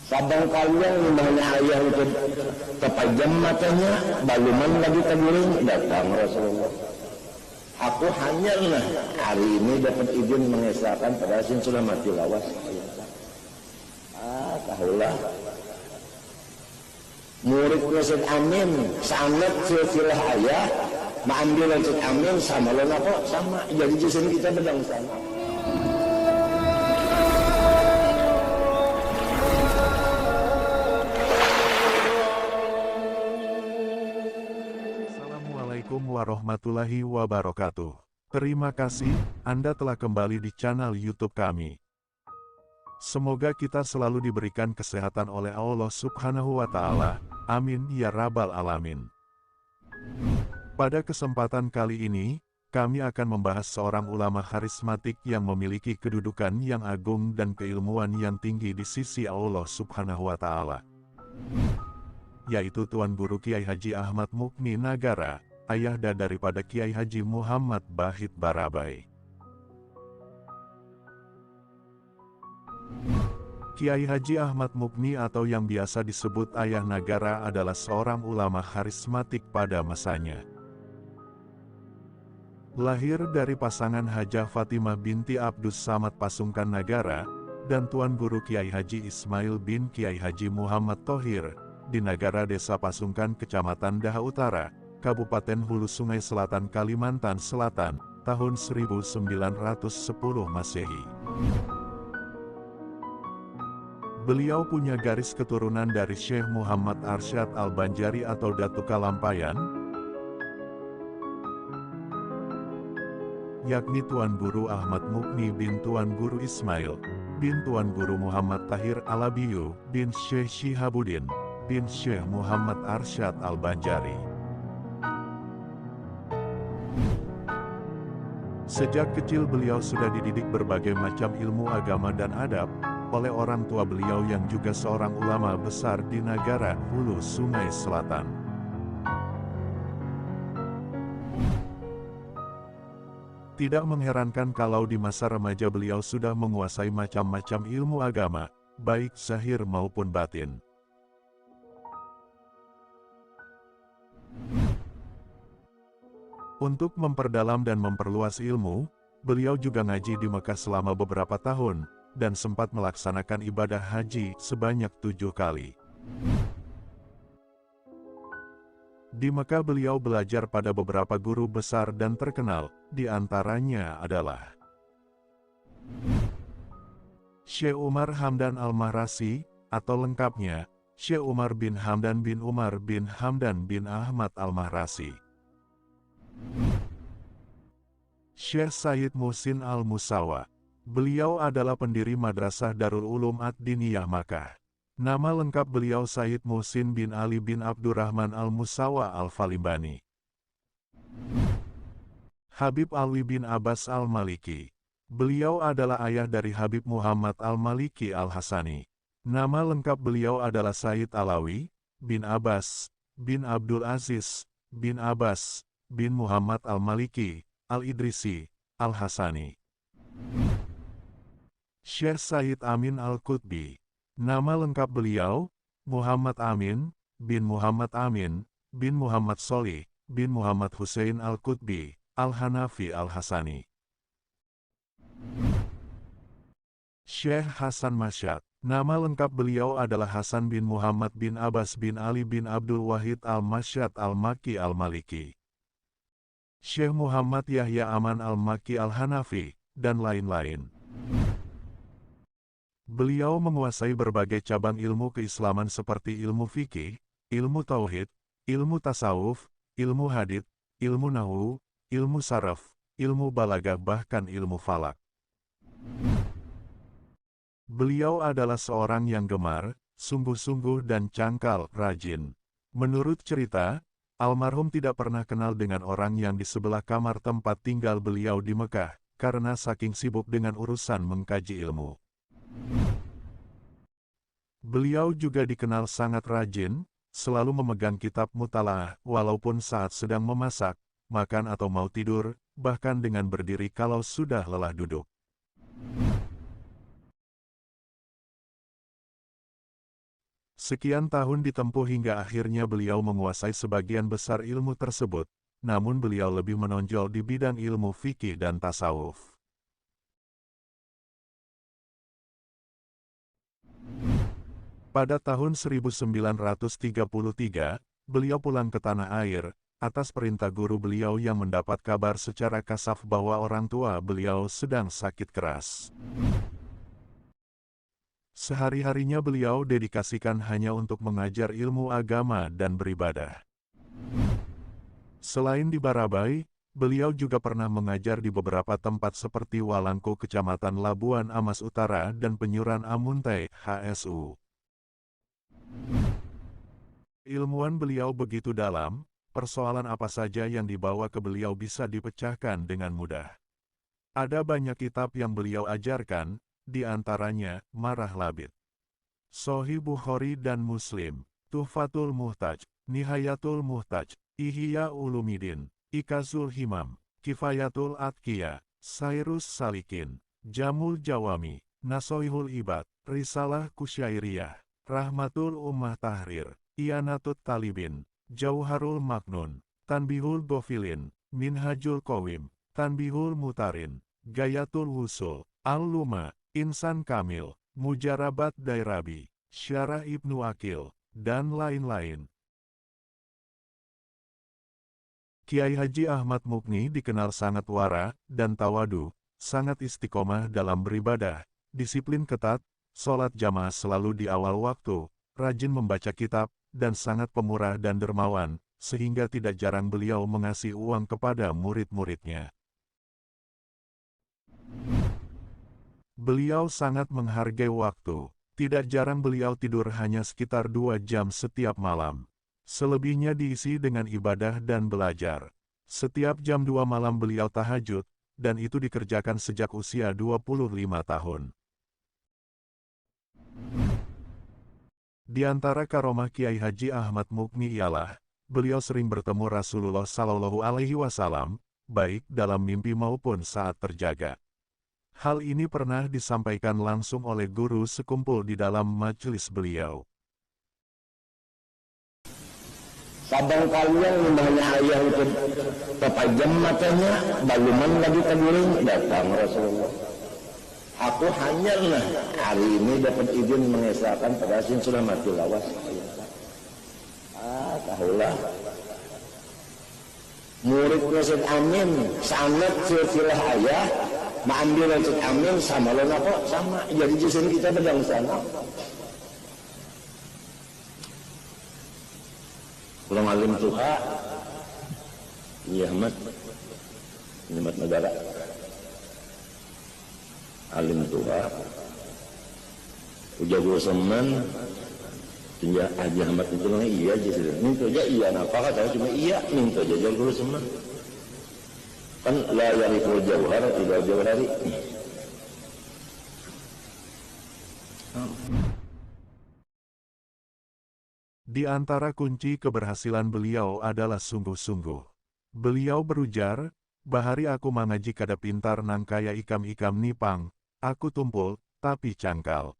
Sabang kalian dimana ayah itu terpajam matanya, baluman lagi terguling, datang Rasulullah. Aku hanya hari ini dapat izin mengesahkan pada sin sudah mati lawas. Tahulah. Murid Rasul Amin sangat silsilah ayah, mengambil Rasul Amin sama lo kok sama. Jadi justru kita bedang sama. Assalamualaikum warahmatullahi wabarakatuh. Terima kasih, Anda telah kembali di channel YouTube kami. Semoga kita selalu diberikan kesehatan oleh Allah Subhanahu wa Ta'ala. Amin ya Rabbal 'Alamin. Pada kesempatan kali ini, kami akan membahas seorang ulama karismatik yang memiliki kedudukan yang agung dan keilmuan yang tinggi di sisi Allah Subhanahu wa Ta'ala, yaitu Tuan Guru Kiai Haji Ahmad Mukni Nagara, ayahda daripada Kiai Haji Muhammad Bahit Barabai. Kiai Haji Ahmad Mukni atau yang biasa disebut Ayah Nagara adalah seorang ulama karismatik pada masanya. Lahir dari pasangan Hajah Fatimah binti Abdus Samad Pasungkan Nagara, dan Tuan Guru Kiai Haji Ismail bin Kiai Haji Muhammad Thohir, di Nagara Desa Pasungkan Kecamatan Daha Utara, Kabupaten Hulu Sungai Selatan Kalimantan Selatan, tahun 1910 Masehi. Beliau punya garis keturunan dari Syekh Muhammad Arsyad Al-Banjari atau Datu Kalampayan, yakni Tuan Guru Ahmad Mukni bin Tuan Guru Ismail, bin Tuan Guru Muhammad Tahir Alabiyu, bin Syekh Shihabuddin, bin Syekh Muhammad Arsyad Al-Banjari. Sejak kecil beliau sudah dididik berbagai macam ilmu agama dan adab, oleh orang tua beliau yang juga seorang ulama besar di Nagara Hulu Sungai Selatan. Tidak mengherankan kalau di masa remaja beliau sudah menguasai macam-macam ilmu agama, baik zahir maupun batin. Untuk memperdalam dan memperluas ilmu, beliau juga ngaji di Mekah selama beberapa tahun, dan sempat melaksanakan ibadah haji sebanyak 7 kali. Di Mekah beliau belajar pada beberapa guru besar dan terkenal, di antaranya adalah Syekh Umar Hamdan Al-Mahrasi, atau lengkapnya, Syekh Umar bin Hamdan bin Umar bin Hamdan bin Ahmad Al-Mahrasi. Syekh Said Muhsin Al-Musawa. Beliau adalah pendiri Madrasah Darul Ulum Ad-Diniyah Makkah. Nama lengkap beliau Said Muhsin bin Ali bin Abdurrahman Al-Musawa Al-Falimbani. Habib Alwi bin Abbas Al-Maliki. Beliau adalah ayah dari Habib Muhammad Al-Maliki Al-Hasani. Nama lengkap beliau adalah Said Alawi bin Abbas bin Abdul Aziz bin Abbas bin Muhammad Al-Maliki Al-Idrisi Al-Hasani. Syekh Said Amin Al-Qutbi. Nama lengkap beliau, Muhammad Amin, bin Muhammad Amin, bin Muhammad Solih, bin Muhammad Hussein Al-Qutbi, Al-Hanafi Al-Hasani. Syekh Hasan Masyad. Nama lengkap beliau adalah Hasan bin Muhammad bin Abbas bin Ali bin Abdul Wahid Al-Masyad Al-Maki Al-Maliki. Syekh Muhammad Yahya Aman Al-Maki Al-Hanafi, dan lain-lain. Beliau menguasai berbagai cabang ilmu keislaman seperti ilmu fikih, ilmu tauhid, ilmu tasawuf, ilmu hadits, ilmu nahwu, ilmu saraf, ilmu balaghah bahkan ilmu falak. Beliau adalah seorang yang gemar, sungguh-sungguh dan cangkal, rajin. Menurut cerita, almarhum tidak pernah kenal dengan orang yang di sebelah kamar tempat tinggal beliau di Mekah, karena saking sibuk dengan urusan mengkaji ilmu. Beliau juga dikenal sangat rajin, selalu memegang kitab mutalaah, walaupun saat sedang memasak, makan atau mau tidur, bahkan dengan berdiri kalau sudah lelah duduk. Sekian tahun ditempuh hingga akhirnya beliau menguasai sebagian besar ilmu tersebut, namun beliau lebih menonjol di bidang ilmu fikih dan tasawuf. Pada tahun 1933, beliau pulang ke tanah air, atas perintah guru beliau yang mendapat kabar secara kasaf bahwa orang tua beliau sedang sakit keras. Sehari-harinya beliau dedikasikan hanya untuk mengajar ilmu agama dan beribadah. Selain di Barabai, beliau juga pernah mengajar di beberapa tempat seperti Walangko Kecamatan Labuan Amas Utara dan Penyuran Amuntai, HSU. Ilmuwan beliau begitu dalam, persoalan apa saja yang dibawa ke beliau bisa dipecahkan dengan mudah. Ada banyak kitab yang beliau ajarkan, di antaranya Marah Labid, Sahih Bukhari dan Muslim, Tuhfatul Muhtaj, Nihayatul Muhtaj, Ihya Ulumuddin, Ikazul Himam, Kifayatul Atqiya, Sairus Salikin, Jamul Jawami, Nasoihul Ibad, Risalah Kusyairiyah, Rahmatul Ummah Tahrir, Ianatut Talibin, Jauharul Maknun, Tanbihul Gofilin, Minhajul Qawim, Tanbihul Mutarin, Gayatul Wusul, Al-Luma, Insan Kamil, Mujarabat Dairabi, Syarah Ibnu Akil, dan lain-lain. Kiai Haji Ahmad Mukni dikenal sangat wara dan tawadu, sangat istiqomah dalam beribadah, disiplin ketat, sholat jamaah selalu di awal waktu, rajin membaca kitab, dan sangat pemurah dan dermawan, sehingga tidak jarang beliau mengasih uang kepada murid-muridnya. Beliau sangat menghargai waktu, tidak jarang beliau tidur hanya sekitar 2 jam setiap malam. Selebihnya diisi dengan ibadah dan belajar. Setiap jam 2 malam beliau tahajud, dan itu dikerjakan sejak usia 25 tahun. Di antara karomah Kiai Haji Ahmad Mukni ialah, beliau sering bertemu Rasulullah Shallallahu Alaihi Wasallam, baik dalam mimpi maupun saat terjaga. Hal ini pernah disampaikan langsung oleh guru sekumpul di dalam majelis beliau. Sabang kalian namanya ayah itu terpajam matanya, baluman lagi teguring, datang Rasulullah. Aku hanya hari ini dapat izin mengesahkan perasin sudah mati lawas. Tahulah. Murid Rasul Amin, sangat silsilah ayah, mengambil Rasul Amin sama lona kok sama. Jadi justru kita pedang sana. Pulang alim tuha, iya Ahmad, nikmat negara. Alim tuha, ujago seman, tunjuk Haji Ahmad itu nang iya justru. Minta aja iya, napa kata cuma iya, minta aja jago seman. Kan la yariful jauhar tidak jauhari. Di antara kunci keberhasilan beliau adalah sungguh-sungguh. Beliau berujar, bahari aku mangaji kada pintar nang kaya ikam-ikam nipang, aku tumpul, tapi cangkal.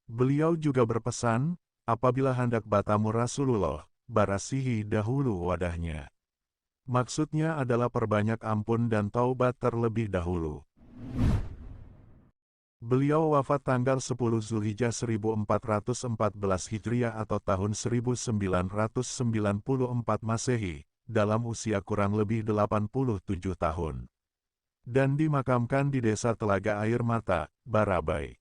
Beliau juga berpesan, apabila hendak bertamu Rasulullah, barasihi dahulu wadahnya. Maksudnya adalah perbanyak ampun dan taubat terlebih dahulu. Beliau wafat tanggal 10 Zulhijjah 1414 Hijriah atau tahun 1994 Masehi, dalam usia kurang lebih 87 tahun. Dan dimakamkan di Desa Telaga Air Mata, Barabai.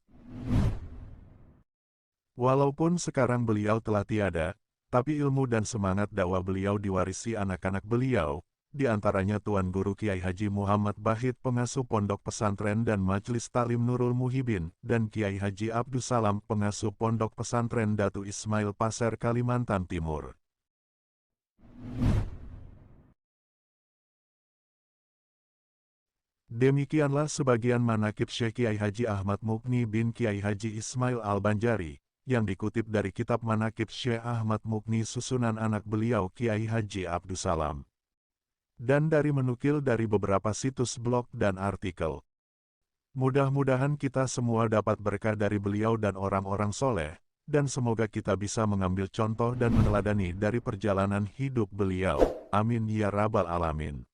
Walaupun sekarang beliau telah tiada, tapi ilmu dan semangat dakwah beliau diwarisi anak-anak beliau, di antaranya Tuan Guru Kiai Haji Muhammad Bahid pengasuh Pondok Pesantren dan Majelis Talim Nurul Muhibin, dan Kiai Haji Abdussalam pengasuh Pondok Pesantren Datu Ismail Pasir Kalimantan Timur. Demikianlah sebagian manaqib Syekh Kiai Haji Ahmad Mukni bin Kiai Haji Ismail Al-Banjari, yang dikutip dari kitab manaqib Syekh Ahmad Mukni susunan anak beliau Kiai Haji Abdussalam. Dan dari menukil dari beberapa situs blog dan artikel. Mudah-mudahan kita semua dapat berkah dari beliau dan orang-orang soleh, dan semoga kita bisa mengambil contoh dan meneladani dari perjalanan hidup beliau. Amin ya rabbal alamin.